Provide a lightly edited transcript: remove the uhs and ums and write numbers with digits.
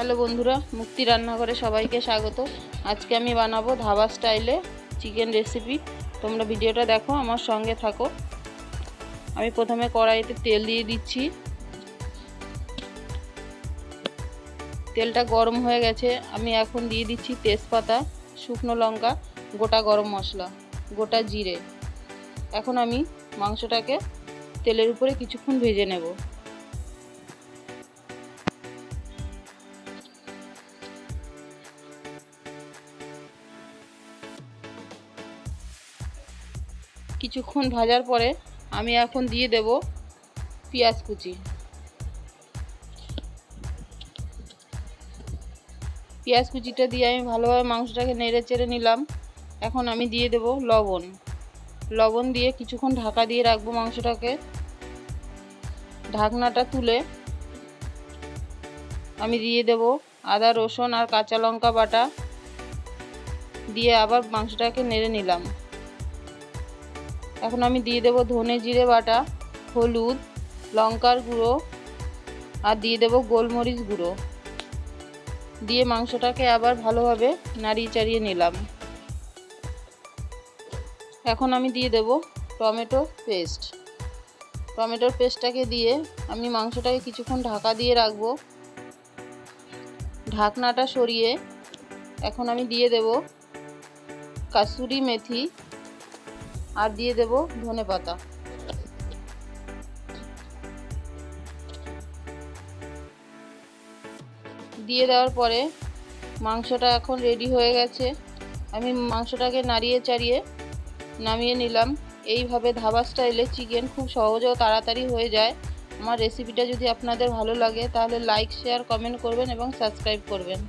Hello বন্ধুরা, মুক্তি রান্নাঘরে সবাইকে স্বাগত। আজকে আমি বানাবো ধাবা স্টাইলে চিকেন রেসিপি। তোমরা ভিডিওটা দেখো, আমার সঙ্গে থাকো। আমি প্রথমে কড়াইতে তেল দিয়ে দিচ্ছি। তেলটা গরম হয়ে গেছে। আমি এখন দিয়ে দিচ্ছি তেজপাতা, শুকনো লঙ্কা, গোটা গরম মশলা, গোটা জিরে। এখন আমি মাংসটাকে তেলের উপরে কিছুক্ষণ ভেজে নেব। কিছুক্ষণ ভাজার পরে আমি এখন দিয়ে দেব পেঁয়াজ কুচি। পেঁয়াজ কুচিটা দিয়ে আমি ভালোভাবে মাংসটাকে নেড়ে চেড়ে নিলাম। এখন আমি দিয়ে দেব লবণ দিয়ে কিছুক্ষণ ঢাকা দিয়ে রাখবো মাংসটাকে। ঢাকনাটা তুলে আমি দিয়ে দেব আদা রসুন আর কাঁচা লঙ্কা বাটা, দিয়ে আবার মাংসটাকে নেড়ে নিলাম। এখন আমি দিয়ে দেব ধনে জিরে বাটা, হলুদ, লঙ্কার গুঁড়ো আর দিয়ে দেব গোলমরিচ গুঁড়ো, দিয়ে মাংসটাকে আবার ভালোভাবে নাড়িয়ে চাড়িয়ে নিলাম। এখন আমি দিয়ে দেব টমেটোর পেস্টটাকে দিয়ে আমি মাংসটাকে কিছুক্ষণ ঢাকা দিয়ে রাখবো। ঢাকনাটা সরিয়ে এখন আমি দিয়ে দেব কাসুরি মেথি আর দিয়ে দেব ধনেপাতা। দিয়ে দেওয়ার পরে মাংসটা এখন রেডি হয়ে গেছে। আমি মাংসটাকে নাড়িয়ে চাড়িয়ে নামিয়ে নিলাম। এইভাবে ধাবা স্টাইলে চিকেন খুব সহজে ও তাড়াতাড়ি হয়ে যায়। আমার রেসিপিটা যদি আপনাদের ভালো লাগে তাহলে লাইক, শেয়ার, কমেন্ট করবেন এবং সাবস্ক্রাইব করবেন।